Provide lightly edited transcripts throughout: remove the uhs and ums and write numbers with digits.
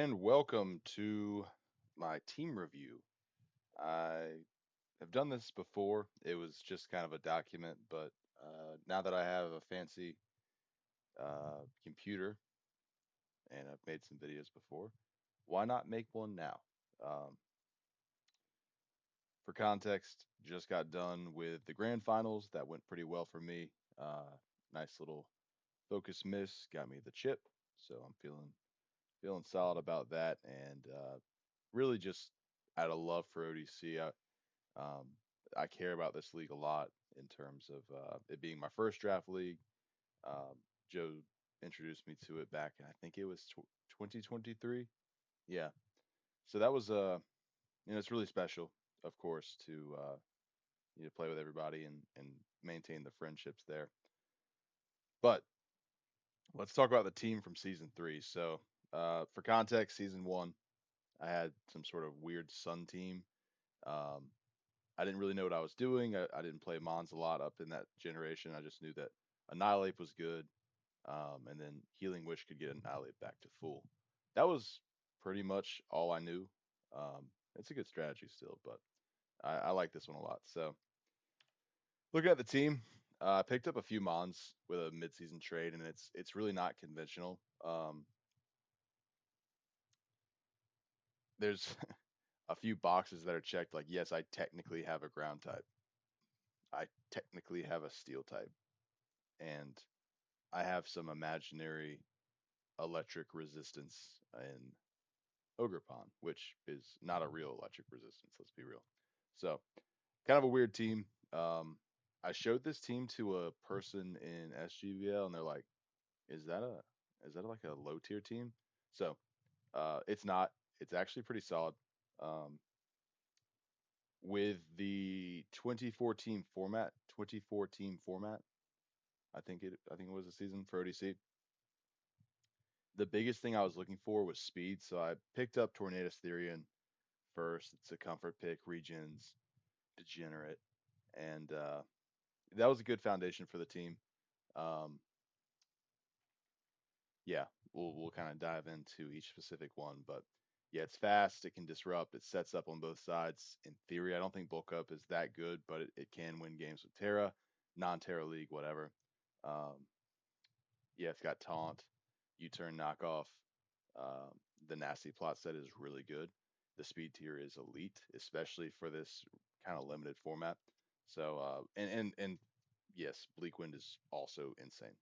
and welcome to my team review. I have done this before. It was just kind of a document, but now that I have a fancy computer and I've made some videos before, why not make one now? Um, for context, just got done with the grand finals. That went pretty well for me. Nice little focus miss got me the chip, so I'm feeling solid about that, and really just out of love for ODC. Um, I care about this league a lot in terms of it being my first draft league. Joe introduced me to it back, and I think it was 2023. Yeah, so that was it's really special, of course, to play with everybody and maintain the friendships there. But let's talk about the team from season three. So, for context, season one, I had some sort of weird Sun team. Um, I didn't really know what I was doing. I didn't play Mons a lot up in that generation. I just knew that Annihilate was good, and then Healing Wish could get Annihilate back to full. That was pretty much all I knew. It's a good strategy still, but I like this one a lot. So looking at the team, I picked up a few Mons with a midseason trade, and it's really not conventional. There's a few boxes that are checked, like yes, I technically have a ground type. I technically have a steel type, and I have some imaginary electric resistance in Ogrepon, which is not a real electric resistance. Let's be real. So, kind of a weird team. I showed this team to a person in SGVL, and they're like, "Is that a like a low tier team?" So, it's not. It's actually pretty solid. Um, with the 24 team format. I think it was a season for ODC. The biggest thing I was looking for was speed, so I picked up Tornadus Therian first. It's a comfort pick, regions, degenerate, and that was a good foundation for the team. Um, yeah, we'll kind of dive into each specific one, but yeah, it's fast. It can disrupt. It sets up on both sides. In theory, I don't think bulk up is that good, but it can win games with Terra, non-Terra League, whatever. Um, yeah, it's got taunt, U-turn knockoff. The nasty plot set is really good. The speed tier is elite, especially for this kind of limited format. So and yes, Bleak Wind is also insane.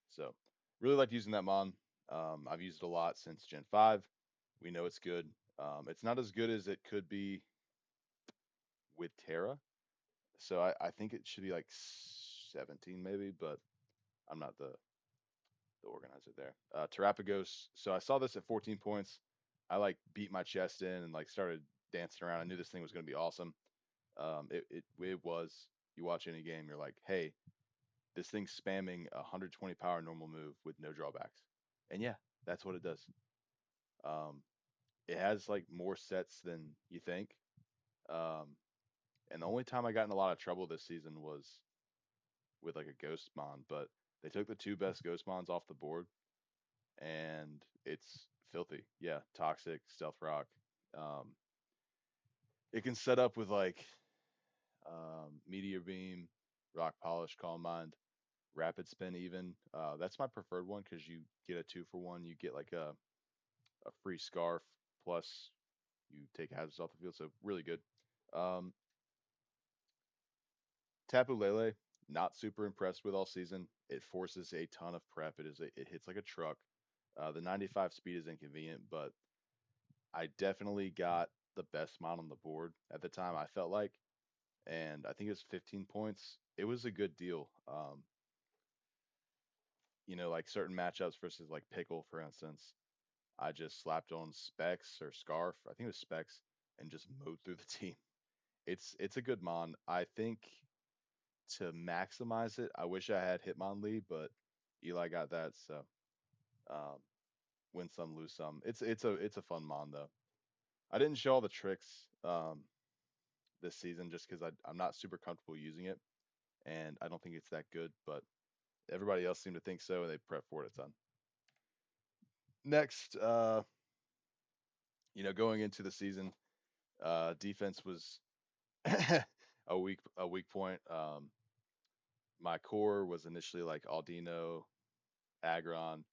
So really like using that mon. I've used it a lot since Gen 5. We know it's good. It's not as good as it could be with Terra. So I think it should be like 17 maybe, but I'm not the organizer there. Terrapagos. So I saw this at 14 points. I like beat my chest in and like started dancing around. I knew this thing was going to be awesome. It was. You watch any game, you're like, hey, this thing's spamming a 120 power normal move with no drawbacks. And yeah, that's what it does. Um, it has like more sets than you think. Um, and the only time I got in a lot of trouble this season was with like a ghost mon, but they took the two best ghost mons off the board and it's filthy. Yeah, toxic, stealth rock. Um, it can set up with like meteor beam, rock polish, calm mind, rapid spin. Even that's my preferred one because you get a 2-for-1. You get like a free scarf plus you take hazards off the field. So really good. Um, Tapu Lele, not super impressed with all season. It forces a ton of prep. It hits like a truck. The 95 speed is inconvenient, but I definitely got the best mod on the board at the time, I felt like, and I think it was 15 points. It was a good deal. Like certain matchups versus like Pickle, for instance, I just slapped on Specs or Scarf, I think it was Specs, and just mowed through the team. It's a good mon. I think to maximize it, I wish I had Hitmonlee, but Eli got that, so um, win some, lose some. It's a fun mon though. I didn't show all the tricks this season just because I'm not super comfortable using it, and I don't think it's that good. But everybody else seemed to think so, and they prep for it a ton. Next, Going into the season, defense was a weak point. My core was initially like Aldino, Agron,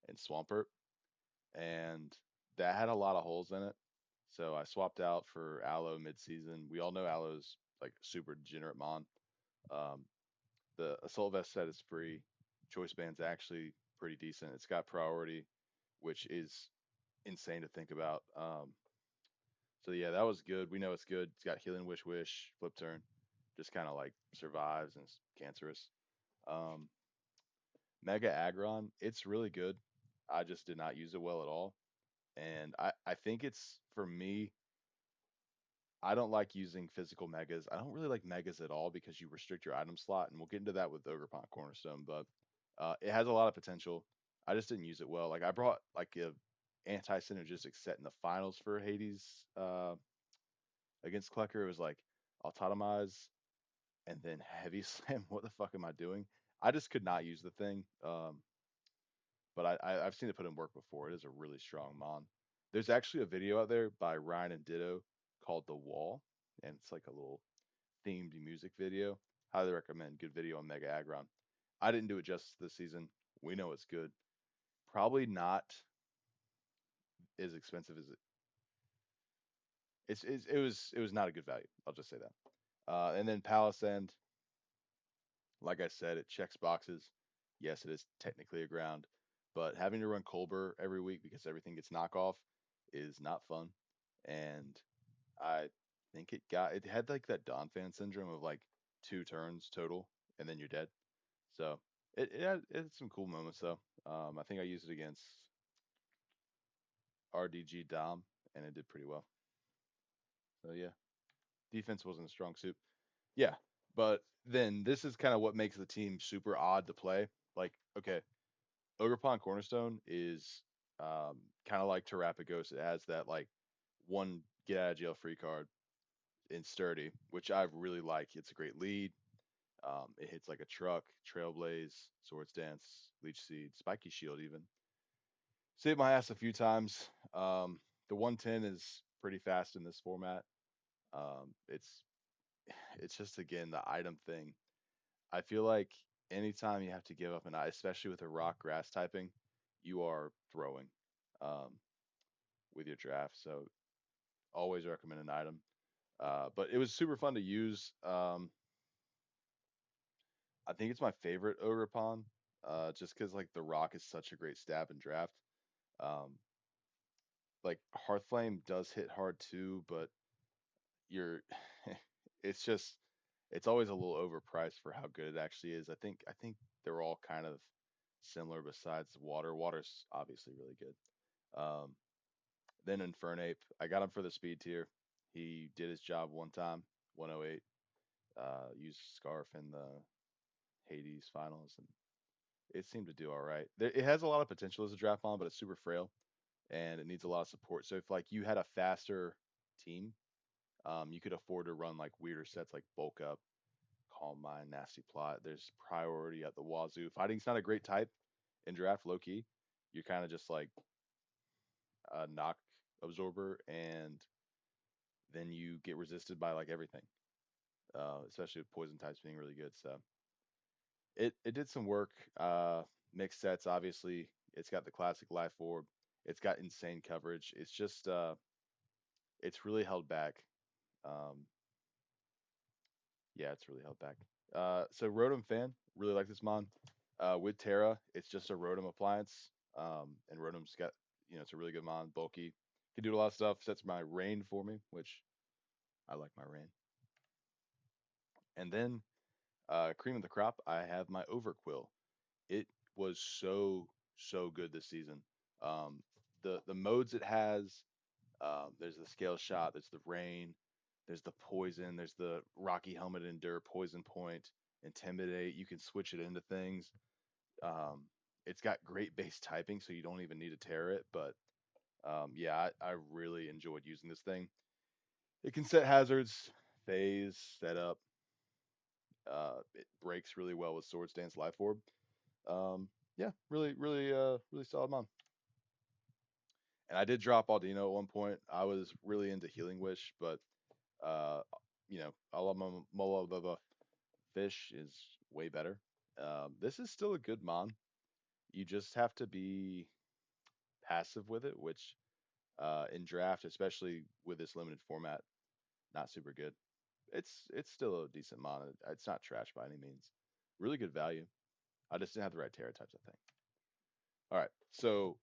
and Swampert, and that had a lot of holes in it. So I swapped out for Aloe midseason. We all know Aloe's like super degenerate mon. Um, the assault vest set is free. Choice band's actually pretty decent. It's got priority, which is insane to think about. So yeah, that was good. We know it's good. It's got healing wish wish, flip turn, just kind of like survives and is cancerous. Um, Mega Aggron, it's really good. I just did not use it well at all. And I think it's for me, I don't like using physical megas. I don't really like megas at all because you restrict your item slot, and we'll get into that with Ogrepont Cornerstone, but it has a lot of potential. I just didn't use it well. Like I brought like a anti-synergistic set in the finals for Hades against Klecker. It was like autotomize and then heavy slam. What the fuck am I doing? I just could not use the thing. But I've seen it put in work before. It is a really strong mon. There's actually a video out there by Ryan and Ditto called The Wall, and it's like a little themed music video. Highly recommend. Good video on Mega Aggron. I didn't do it justice this season. We know it's good. Probably not as expensive as it was not a good value. I'll just say that. And then Palace End, like I said, it checks boxes. Yes, it is technically a ground, but having to run Colbur every week because everything gets knockoff is not fun. And I think it had like that Don fan syndrome of like 2 turns total and then you're dead. So it had some cool moments though. I think I used it against RDG Dom and it did pretty well. So yeah, defense wasn't a strong suit. Yeah, but then this is kind of what makes the team super odd to play. Like, okay, Ogre Pond Cornerstone is kind of like Terrapagos. It has that like one get out of jail free card in Sturdy, which I really like. It's a great lead. It hits like a truck, Trailblaze, Swords Dance, Leech Seed, Spiky Shield even. Saved my ass a few times. The 110 is pretty fast in this format. It's just again the item thing. I feel like anytime you have to give up an eye, especially with a rock grass typing, you are throwing um, with your draft. So always recommend an item. But it was super fun to use. I think it's my favorite ogre pawn, just because like the rock is such a great stab and draft. Um, like Hearthflame does hit hard too, but you're it's just it's always a little overpriced for how good it actually is. I think they're all kind of similar besides water. Water's obviously really good. Um, then Infernape, I got him for the speed tier. He did his job one time, 108. Used Scarf in the Hades finals, and it seemed to do all right. It has a lot of potential as a draft bomb, but it's super frail and it needs a lot of support. So if like you had a faster team, you could afford to run like weirder sets like bulk up, calm mind, nasty plot. There's priority at the wazoo. Fighting's not a great type in draft, low key. You're kind of just like a knock absorber, and then you get resisted by like everything, especially with poison types being really good. So it did some work. Mixed sets, obviously. It's got the classic life orb. It's got insane coverage. It's just it's really held back. Um, yeah, it's really held back. So Rotom fan, really like this mon. With Terra, it's just a Rotom appliance. And Rotom's got, it's a really good mon, bulky. Can do a lot of stuff. Sets my rain for me, which I like my rain. And then cream of the crop, I have my Overquill. It was so good this season. Um, the modes it has, there's the scale shot, there's the rain, there's the poison, there's the rocky helmet endure, poison point, intimidate. You can switch it into things. Um, it's got great base typing, so you don't even need to tear it. But yeah, I really enjoyed using this thing. It can set hazards, phase, setup. It breaks really well with Sword Stance Life Orb. Yeah, really solid mon. And I did drop Aldino at one point. I was really into Healing Wish, but uh, I love my Mola Fish is way better. This is still a good mon. You just have to be passive with it, which in draft, especially with this limited format, not super good. It's still a decent mon. It's not trash by any means. Really good value. I just didn't have the right Terra types, I think. All right, so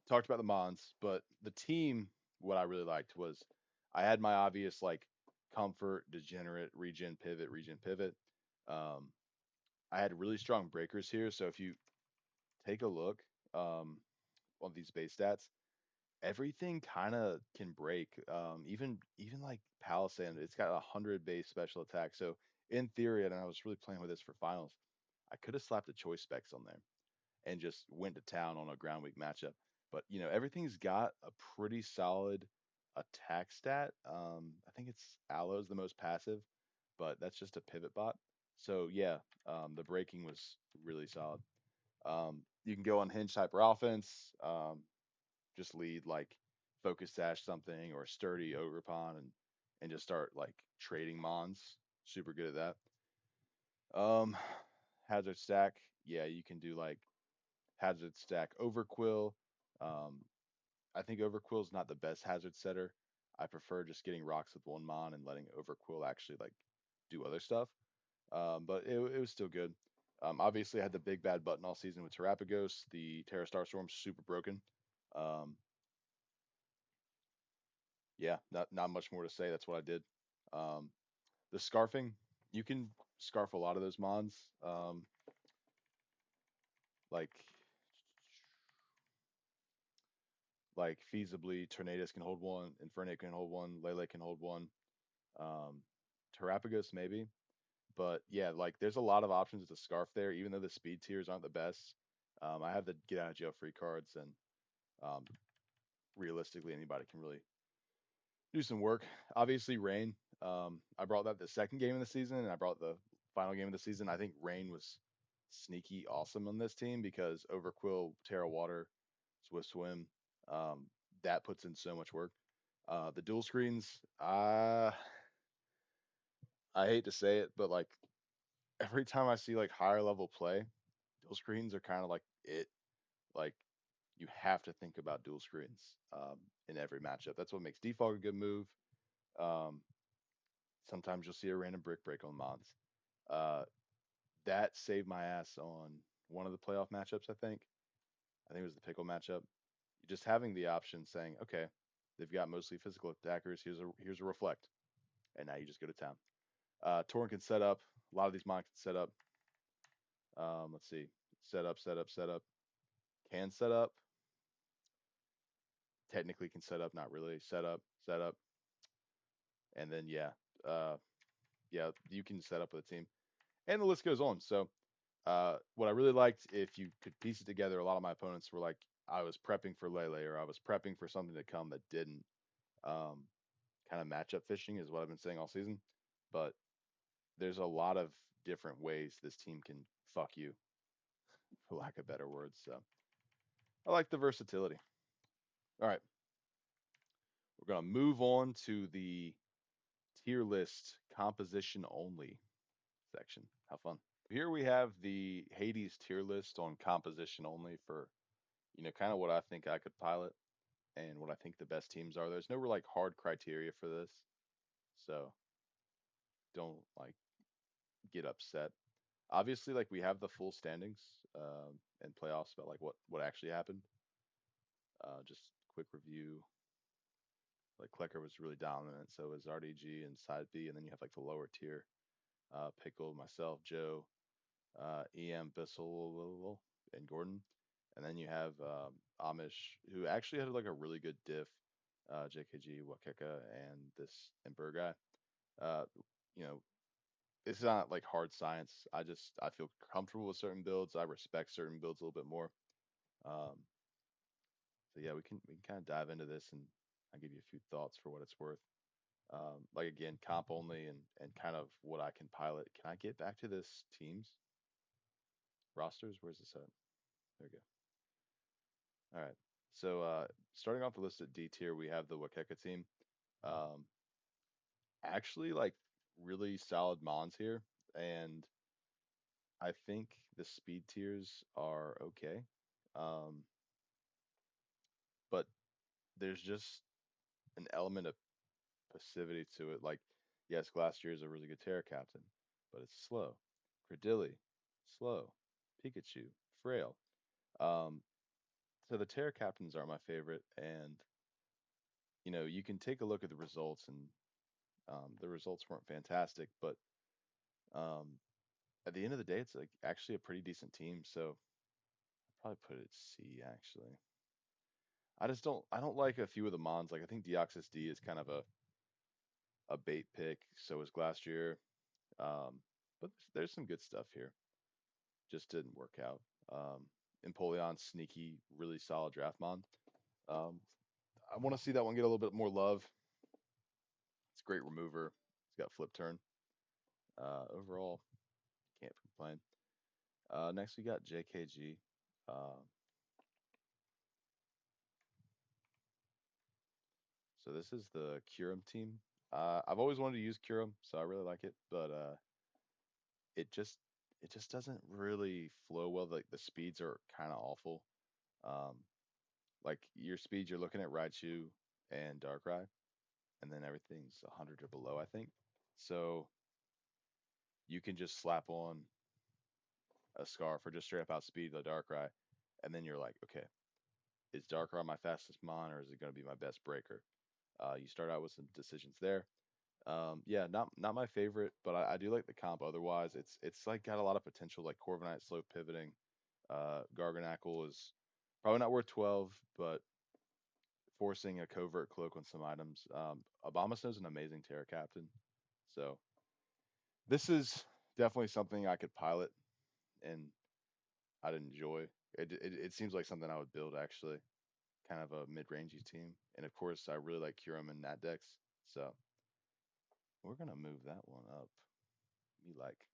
talked about the mons, but the team, what I really liked was I had my obvious like comfort, degenerate, regen pivot. Um, I had really strong breakers here, so if you take a look um, on these base stats, everything kind of can break. Even like Palisand, it's got 100 base special attack. So in theory, and I was really playing with this for finals, I could have slapped a choice specs on there and just went to town on a ground week matchup. But everything's got a pretty solid attack stat. I think it's Aloe's the most passive, but that's just a pivot bot. So yeah, the breaking was really solid. You can go on hinge hyper offense, just lead like focus sash something or sturdy ogre pawn and just start like trading mons. Super good at that. Um, hazard stack, yeah, you can do like hazard stack overquill. Um, I think overquill is not the best hazard setter. I prefer just getting rocks with one mon and letting overquill actually like do other stuff. But it was still good. Obviously, I had the big bad button all season with Terrapagos. The Terra Star Storm's super broken. Um, yeah, not much more to say. That's what I did. Um, the scarfing, you can scarf a lot of those mons. Like like feasibly, Tornadus can hold one, Infernape can hold one, Lele can hold one, um, Terrapagos maybe. But yeah, like there's a lot of options to scarf there, even though the speed tiers aren't the best. I have the get out of jail free cards, and um, realistically, anybody can really do some work. Obviously, Rain. I brought that the second game of the season, and I brought the final game of the season. I think Rain was sneaky awesome on this team because Overquill, Terra Water, Swift Swim, um, that puts in so much work. The dual screens, I hate to say it, but like every time I see like higher level play, dual screens are kind of like it. Like you have to think about dual screens in every matchup. That's what makes default a good move. Um, Sometimes you'll see a random brick break on mods. Uh, that saved my ass on one of the playoff matchups. I think it was the pickle matchup. Just having the option saying, okay, they've got mostly physical attackers. Here's a reflect, and now you just go to town. Torrent can set up. A lot of these mods can set up. Let's see, set up. Can set up. Technically can set up, not really. Set up, and then yeah, you can set up with a team, and the list goes on. So what I really liked, if you could piece it together, a lot of my opponents were like, I was prepping for Lele or I was prepping for something to come that didn't. Um, Kind of matchup fishing is what I've been saying all season. But there's a lot of different ways this team can fuck you, for lack of better words. So I like the versatility. All right, we're gonna move on to the tier list composition only section. How fun. Here we have the Hades tier list on composition only for kind of what I think I could pilot and what I think the best teams are. There's no real like hard criteria for this, so don't like get upset. Obviously, like we have the full standings and playoffs about like what actually happened. Just quick review. Like Klecker was really dominant, so was RDG and Side B, and then you have like the lower tier. Pickle, myself, Joe, EM, Bissell, and Gordon. And then you have Amish, who actually had like a really good diff, JKG, Wakeka, and this Emperor guy. Uh, you know, it's not like hard science. I feel comfortable with certain builds. I respect certain builds a little bit more. Um, so yeah, we can kind of dive into this and I'll give you a few thoughts for what it's worth. Like again, comp only and kind of what I can pilot. Can I get back to this teams rosters? Where's this at? There we go. All right. So starting off the list at D tier, we have the Wakeka team. Um, actually, like really solid mons here, and I think the speed tiers are okay. Um, but there's just an element of passivity to it. Like, yes, Glastrier is a really good Terra captain, but it's slow. Credilli, slow. Pikachu, frail. Um, so the Terra captains are my favorite, and you can take a look at the results, and the results weren't fantastic, but um, at the end of the day, it's like actually a pretty decent team. So I'd probably put it at C actually. I don't like a few of the mons. Like I think Deoxys D is kind of a bait pick. So is Glastrier. But there's some good stuff here. Just didn't work out. Empoleon, sneaky, really solid draft mon. Um, I want to see that one get a little bit more love. It's a great remover. It's got flip turn. Overall, can't complain. Next we got JKG. Uh, so this is the Curum team. I've always wanted to use Curum, so I really like it, but it just it just doesn't really flow well. Like the speeds are kind of awful. Um, like your speeds, you're looking at Raichu and Darkrai, and then everything's 100 or below, I think. So you can just slap on a Scarf or just straight up outspeed the Darkrai, and then you're like, okay, is Darkrai my fastest mon, or is it going to be my best breaker? You start out with some decisions there. Yeah, not my favorite, but I do like the comp. Otherwise, it's like got a lot of potential, like Corviknight slow pivoting. Garganackle is probably not worth 12, but forcing a covert cloak on some items. Abomasnow is an amazing Terra captain, so this is definitely something I could pilot and I'd enjoy. It seems like something I would build actually, kind of a mid-rangey team, and of course I really like Kyurem and Nat decks, so we're gonna move that one up. Me like,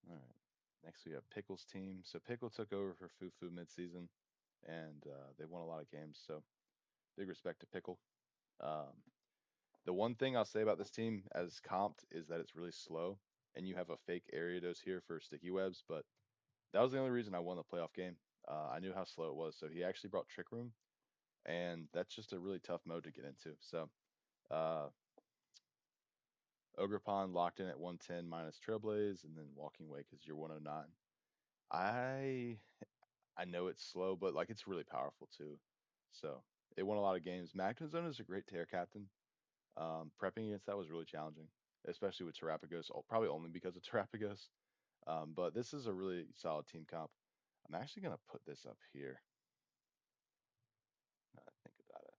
all right. Next we have Pickle's team. So Pickle took over for Fufu midseason, and they won a lot of games. So big respect to Pickle. Um, The one thing I'll say about this team as comped is that it's really slow, and you have a fake Ariados here for sticky webs, but that was the only reason I won the playoff game. I knew how slow it was, so he actually brought Trick Room, and that's just a really tough mode to get into. So uh, Ogre Pond locked in at 110 minus Trailblaze, and then Walking Wake is your 109. I I know it's slow, but like it's really powerful too. So it won a lot of games. Magnet Zone is a great tear captain. Prepping against that was really challenging, especially with Terrapagos, probably only because of Terrapagos. But this is a really solid team comp. I'm actually going to put this up here. Now that I think about it.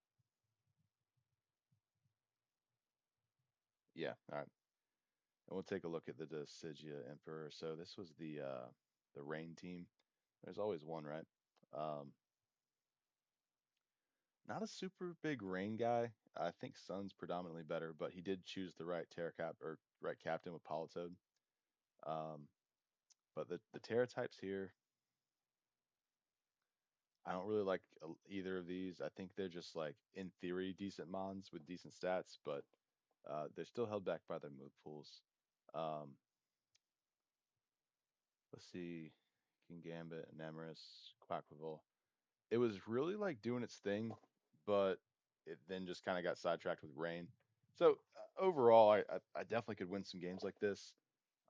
Yeah, all right. And we'll take a look at the Decidia Emperor. So this was the Rain team. There's always one, right? Um, Not a super big Rain guy. I think Sun's predominantly better, but he did choose the right Terra Cap or right captain with Politoed. Um, but the Terra types here, I don't really like either of these. I think they're just like in theory decent mons with decent stats, but they're still held back by their move pools. Um, let's see, King Gambit, Nemorous, Quacklevolt. It was really like doing its thing, but it then just kind of got sidetracked with rain. So overall, I definitely could win some games like this.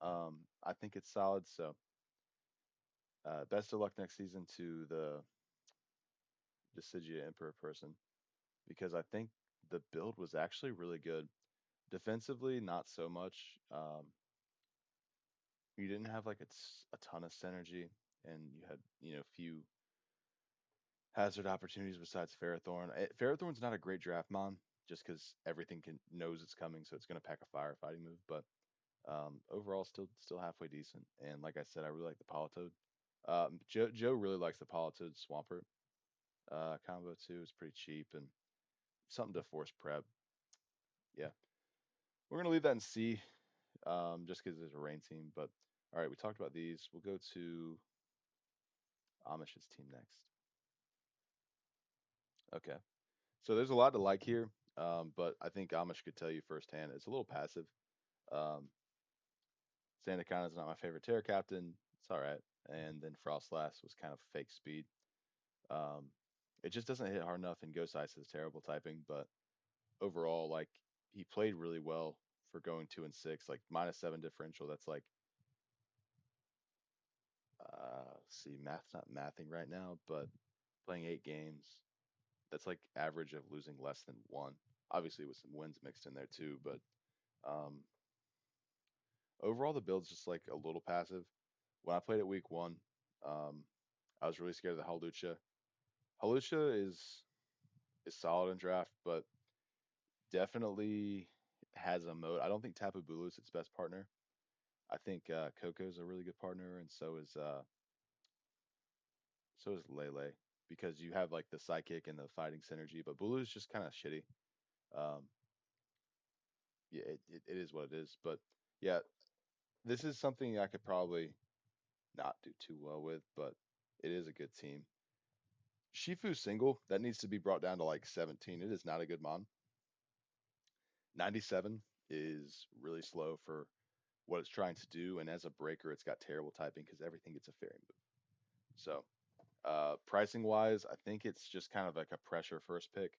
I think it's solid. So best of luck next season to the Decidia Emperor person, because I think the build was actually really good. Defensively, not so much. You didn't have like a ton of synergy, and you had few hazard opportunities besides Ferrothorn. Ferrothorn's not a great draft mon, just because everything can knows it's coming, so it's going to pack a firefighting move. But overall, still halfway decent. And like I said, I really like the Politoed. Joe really likes the Politoed Swampert combo too. It's pretty cheap and something to force prep. Yeah, we're gonna leave that in C, just because there's a rain team. But all right, we talked about these. We'll go to Amish's team next. Okay. So there's a lot to like here, but I think Amish could tell you firsthand it's a little passive. Um, Sandakan is not my favorite Terror Captain. It's all right. And then Frostlass was kind of fake speed. Um, it just doesn't hit hard enough, and Ghost Ice is terrible typing. But overall, like he played really well for going 2-6, like -7 differential. That's like, see, math's not mathing right now, but playing 8 games, that's like average of losing less than one. Obviously, with some wins mixed in there too, but um, overall, the build's just like a little passive. When I played it week one, um, I was really scared of the Halucha. Halucha is solid in draft, but definitely has a mode. I don't think Tapu Bulu is its best partner. I think Coco's a really good partner, and so is Lele because you have like the psychic and the fighting synergy. But Bulu is just kind of shitty. Um, yeah, it is what it is. But yeah, this is something I could probably not do too well with, but it is a good team. Shifu single, that needs to be brought down to like 17. It is not a good mon. 97 is really slow for what it's trying to do, and as a breaker, it's got terrible typing because everything gets a fairy move. So, pricing wise, I think it's just kind of like a pressure first pick.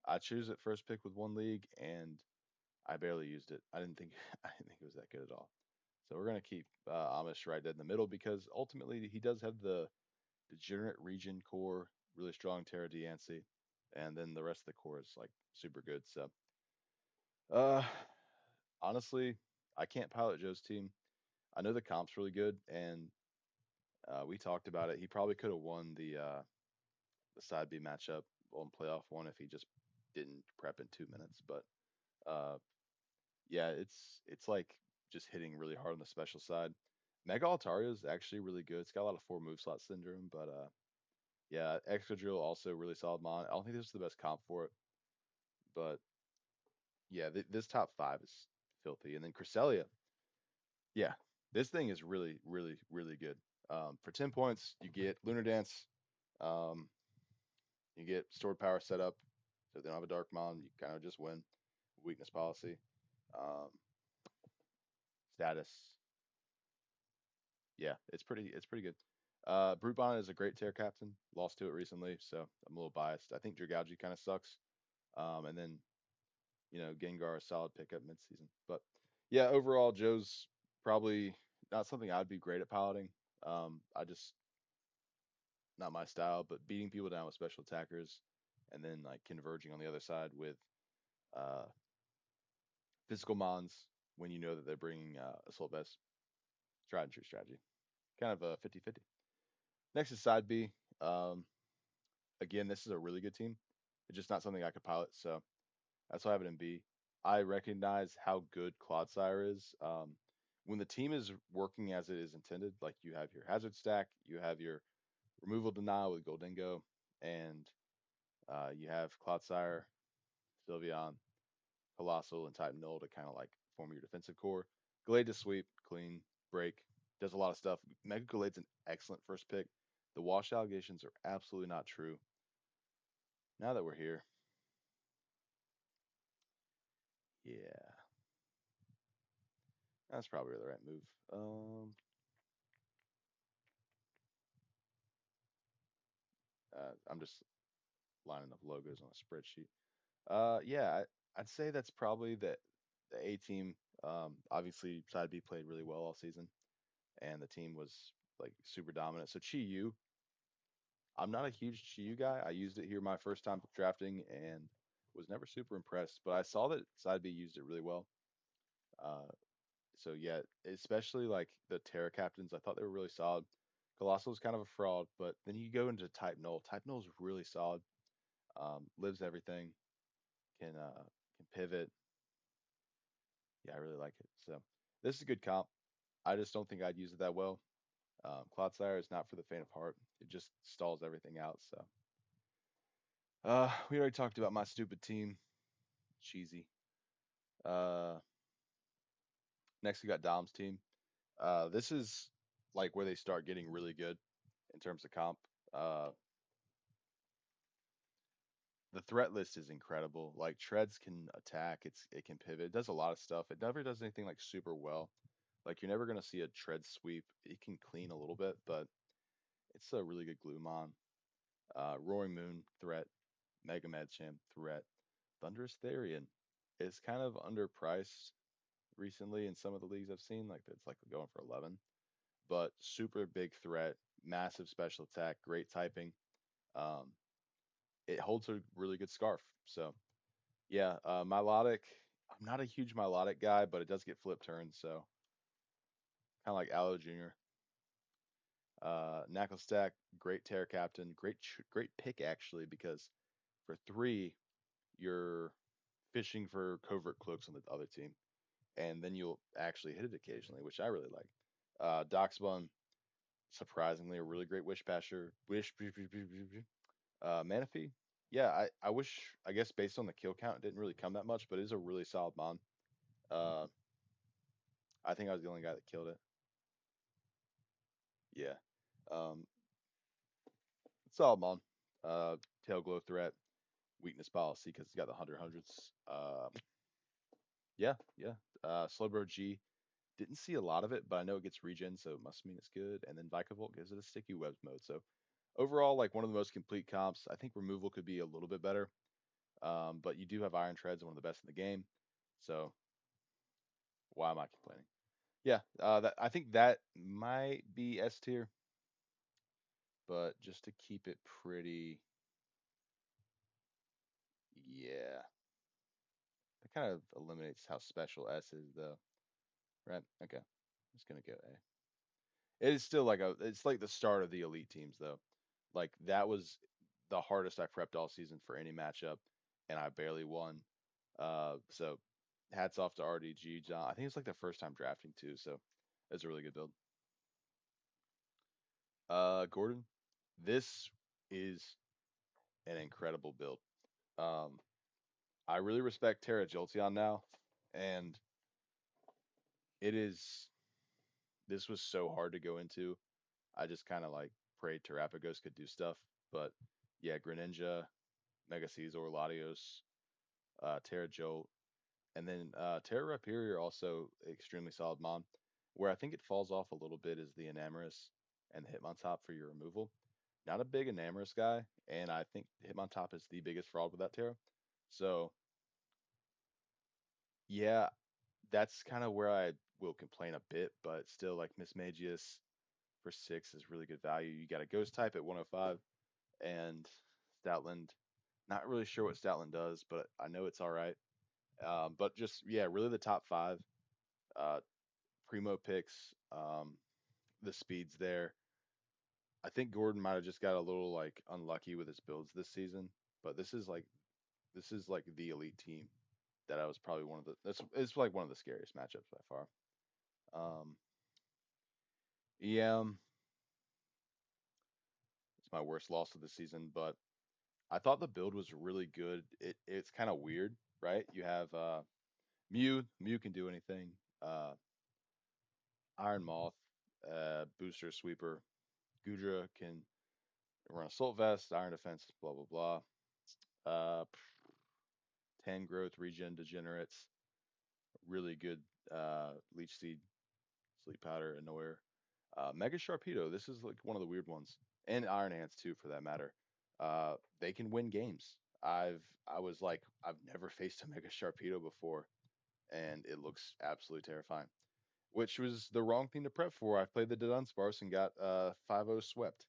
I choose it first pick with one league, and I barely used it. I didn't think I didn't think it was that good at all. So we're gonna keep Amish right dead in the middle because ultimately he does have the Degenerate Region core, really strong Terra Deancy, and then the rest of the core is like super good. So, uh, honestly, I can't pilot Joe's team. I know the comp's really good, and we talked about it. He probably could have won the side B matchup on playoff one if he just didn't prep in 2 minutes. But uh, yeah, it's like just hitting really hard on the special side. Mega Altaria is actually really good. It's got a lot of four move slot syndrome, but yeah, Extra Drill also really solid mon. I don't think this is the best comp for it, but yeah, this top five is filthy. And then Cresselia, yeah, this thing is really, really, really good. For 10 points, you get Lunar Dance, um, you get stored power set up, so if they don't have a Dark Mon, you kind of just win. Weakness policy, um, status, yeah, it's pretty good. Brute Bonnet is a great tier captain. Lost to it recently, so I'm a little biased. I think Dragalgi kind of sucks. And then Gengar a solid pickup midseason. But yeah, overall, Joe's probably not something I'd be great at piloting. I just not my style, but beating people down with special attackers and then like converging on the other side with uh, physical mons when you know that they're bringing assault vest, tried and true strategy. Kind of a 50-50. Next is side B. Again, this is a really good team. It's just not something I could pilot, so that's why I have it in B. I recognize how good Clodsire is. When the team is working as it is intended, like you have your hazard stack, you have your removal denial with Goldingo, and you have Clodsire, Sylveon, Colossal, and Titan Null to kind of like form your defensive core. Glade to sweep, clean, break, does a lot of stuff. Mega Glade's an excellent first pick. The wash allegations are absolutely not true. Now that we're here, yeah, that's probably the right move. I'm just lining up logos on a spreadsheet. Yeah, I'd say that's probably the A team. Obviously, side B played really well all season, and the team was like super dominant. So Chi Yu, I'm not a huge Chi Yu guy. I used it here my first time drafting and was never super impressed, but I saw that side B used it really well. Uh, so yeah, especially like the Terra captains, I thought they were really solid. Colossal was kind of a fraud, but then you go into Type Null. Type Null is really solid. Lives everything, can uh, can pivot. Yeah, I really like it. So this is a good comp. I just don't think I'd use it that well. Clodsire is not for the faint of heart. It just stalls everything out. So we already talked about my stupid team. Cheesy. Uh, next we got Dom's team. This is like where they start getting really good in terms of comp. Uh, The threat list is incredible. Like treads can attack, it can pivot, it does a lot of stuff. It never does anything like super well. Like you're never gonna see a tread sweep. It can clean a little bit, but it's a really good glue mon. Roaring Moon threat, Mega Medcham threat, Thunderous Therian is kind of underpriced recently in some of the leagues I've seen. Like it's like going for 11, but super big threat, massive special attack, great typing. Um, it holds a really good scarf. So yeah, Milotic. I'm not a huge Milotic guy, but it does get flip turns, so kind of like Aloe Jr. Knuckle Stack, great Terror Captain, great pick actually because for 3 you're fishing for covert cloaks on the other team, and then you'll actually hit it occasionally, which I really like. Doxbun, surprisingly, a really great Wish Pasher. Manaphy, yeah, I wish, I guess based on the kill count, it didn't really come that much, but it is a really solid mon. Uh, I think I was the only guy that killed it. Yeah. Um, solid mon. Tail glow threat, weakness policy because it's got the 100 hundreds. Yeah. Slowbro G. Didn't see a lot of it, but I know it gets regen, so it must mean it's good. And then Vikavolt gives it a sticky webs mode. So overall, like one of the most complete comps. I think removal could be a little bit better. But you do have Iron Treads, one of the best in the game. So why am I complaining? Yeah, I think that might be S tier, but just to keep it pretty, yeah, that kind of eliminates how special S is, though, right? Okay, I'm just gonna go A. It is still like it's like the start of the elite teams, though. Like that was the hardest I prepped all season for any matchup, and I barely won. So hats off to RDG John. I think it's like the first time drafting too, so it's a really good build. Gordon, this is an incredible build. Um, I really respect Terra Jolteon now, and it is. This was so hard to go into. I just kind of like prayed Terrapagos could do stuff, but yeah, Greninja, Mega Caesar, Latios, Terra Jolt, and then Terra Rapirior also extremely solid mon. Where I think it falls off a little bit is the Enamorous and the Hitmontop for your removal. Not a big Enamorous guy, and I think Hitmontop is the biggest fraud with that Terra. So yeah, that's kind of where I will complain a bit, but still like Miss Magius for 6 is really good value. You got a Ghost type at 105 and Stoutland. Not really sure what Stoutland does, but I know it's all right. But just yeah, really the top 5 uh, primo picks. The speeds there. I think Gordon might have just got a little like unlucky with his builds this season, but this is like the elite team that I was probably one of the. That's it's like one of the scariest matchups by far. Um, EM, it's my worst loss of the season, but I thought the build was really good. It's kind of weird, right? You have Mew can do anything. Iron Moth, booster sweeper. Gudra can run assault vest, iron defense, blah blah blah. 10 growth, regen, degenerates, really good leech seed, sleep powder, annoyer. Mega Sharpedo, this is like one of the weird ones, and Iron Hands too, for that matter. They can win games. I was like, I've never faced a Mega Sharpedo before, and it looks absolutely terrifying. Which was the wrong thing to prep for. I played the Dunsparce and got 5-0 swept.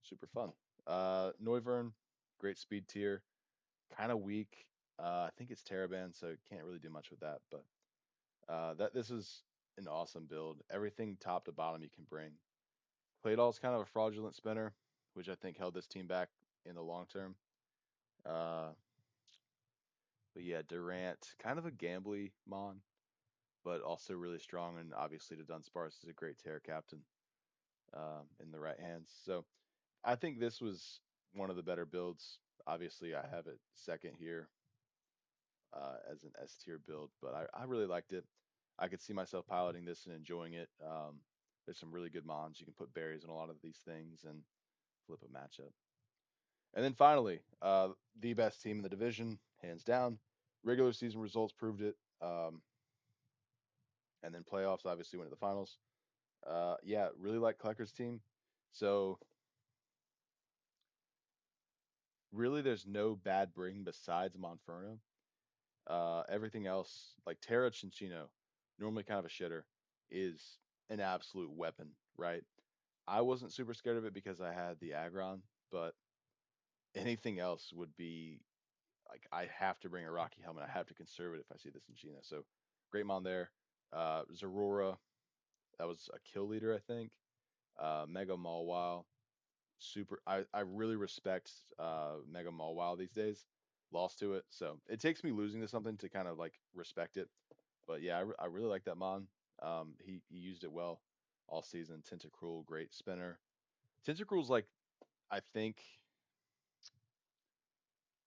Super fun. Noivern, great speed tier, kind of weak. I think it's Teraband, so can't really do much with that. But that this is an awesome build. Everything top to bottom you can bring. Claydol's kind of a fraudulent spinner, which I think held this team back in the long term. Uh, but yeah, Durant, kind of a gambly mon, but also really strong. And obviously, the Dunsparce is a great Terra captain in the right hands. So I think this was one of the better builds. Obviously, I have it second here as an S tier build, but I really liked it. I could see myself piloting this and enjoying it. There's some really good mons. You can put berries in a lot of these things and flip a matchup. And then finally, the best team in the division, hands down. Regular season results proved it. And then playoffs, obviously, went to the finals. Yeah, really like Klecker's team. So really, there's no bad bring besides Monferno. Everything else, like Terra Cincino, normally kind of a shitter, is an absolute weapon, right? I wasn't super scared of it because I had the Agron, but anything else would be like I have to bring a Rocky helmet. I have to conserve it if I see this in Gina. So great mon there. Zorora, that was a kill leader, I think. Mega Mawile, super. I really respect Mega Mawile these days. Lost to it, so it takes me losing to something to kind of like respect it. But yeah, I really like that mon. He used it well all season. Tentacruel, great spinner. Tentacruel's like I think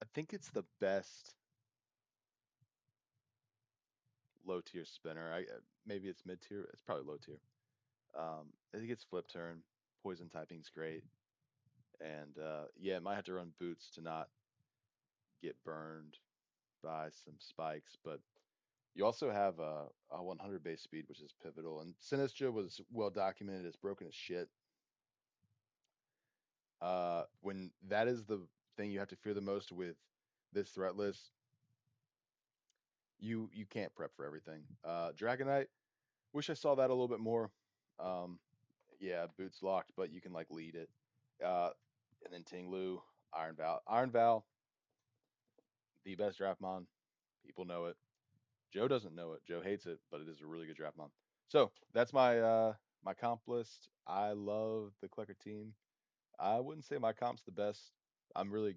I think it's the best low tier spinner. Maybe it's mid tier. It's probably low tier. I think it's flip turn. Poison typing's great, and yeah, might have to run boots to not get burned by some spikes. But you also have a 100 base speed, which is pivotal. And Sinistra was well documented as broken as shit. When that is the thing you have to fear the most with this threat list, you can't prep for everything. Dragonite, wish I saw that a little bit more. Um, yeah, boots locked, but you can like lead it. Uh, and then Tinglu, Iron Val. Iron Val, the best draft mon. People know it. Joe doesn't know it. Joe hates it, but it is a really good draft mon. So that's my comp list. I love the Clicker team. I wouldn't say my comp's the best. I'm really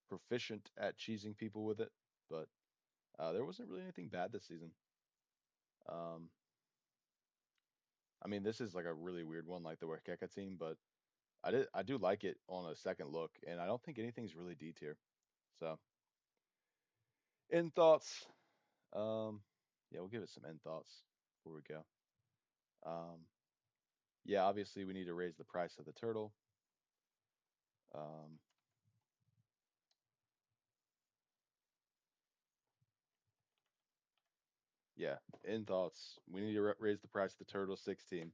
proficient at cheesing people with it, but there wasn't really anything bad this season. Um, I mean, this is like a really weird one, like the Wakeka team, but I do like it on a second look, and I don't think anything's really D tier. So, end thoughts. Um, yeah, we'll give it some end thoughts before we go. Um, yeah, obviously we need to raise the price of the turtle. Um, yeah, end thoughts. We need to raise the price of the turtle 16.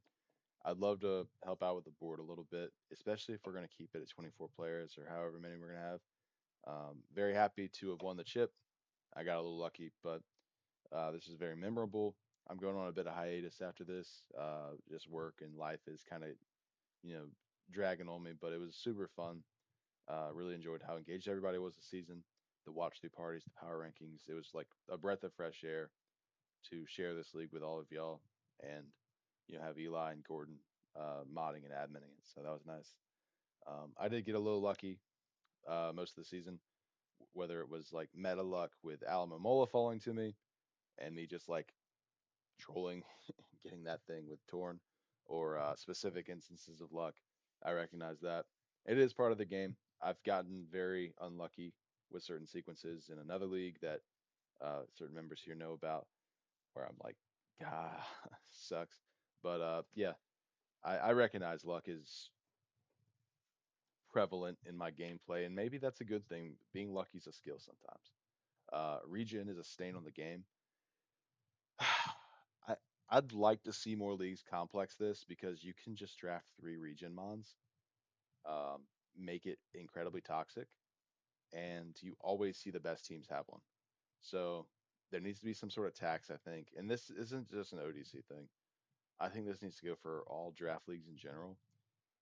I'd love to help out with the board a little bit, especially if we're going to keep it at 24 players or however many we're going to have. Very happy to have won the chip. I got a little lucky, but this is very memorable. I'm going on a bit of hiatus after this. Just work and life is kind of, you know, dragging on me, but it was super fun. Really enjoyed how engaged everybody was this season. The watch through parties, the power rankings. It was like a breath of fresh air to share this league with all of y'all and, have Eli and Gordon modding and adminning it. So that was nice. I did get a little lucky most of the season, whether it was like meta luck with Alamomola falling to me and me just like trolling, getting that thing with Torn, or specific instances of luck. I recognize that. It is part of the game. I've gotten very unlucky with certain sequences in another league that certain members here know about, where I'm like, God, sucks. But yeah, I recognize luck is prevalent in my gameplay, and maybe that's a good thing. Being lucky is a skill sometimes. Regen is a stain on the game. I I'd like to see more leagues complex this because you can just draft 3 regen mons, make it incredibly toxic, and you always see the best teams have one. So there needs to be some sort of tax, I think. And this isn't just an ODC thing. I think this needs to go for all draft leagues in general.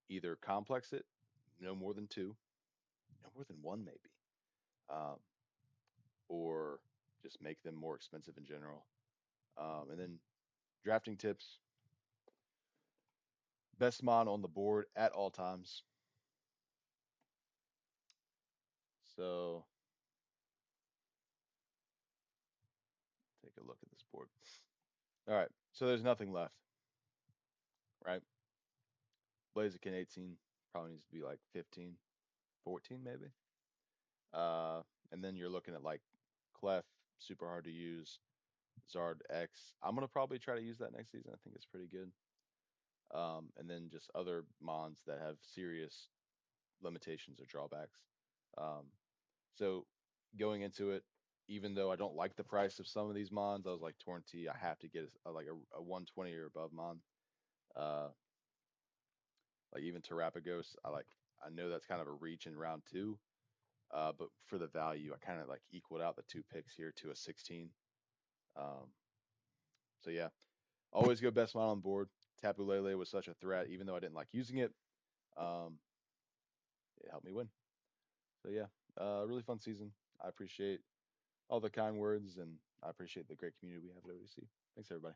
Either complex it, no more than two, no more than one maybe, um, or just make them more expensive in general. And then drafting tips: best mon on the board at all times. So take a look at this board. All right. So there's nothing left, right? Blaziken 18 probably needs to be like 15, 14 maybe. Uh, and then you're looking at like Clef, super hard to use. Zard X. I'm gonna probably try to use that next season. I think it's pretty good. And then just other mons that have serious limitations or drawbacks. Um, so going into it, even though I don't like the price of some of these mons, I was like Torrentee, I have to get a 120 or above mon. Uh, like even Terrapagos, I know that's kind of a reach in round two. But for the value, I kind of like equaled out the two picks here to a 16. Um, so yeah, always go best mon on board. Tapu Lele was such a threat, even though I didn't like using it. Um, it helped me win. So yeah, really fun season. I appreciate all the kind words, and I appreciate the great community we have at ODC. Thanks, everybody.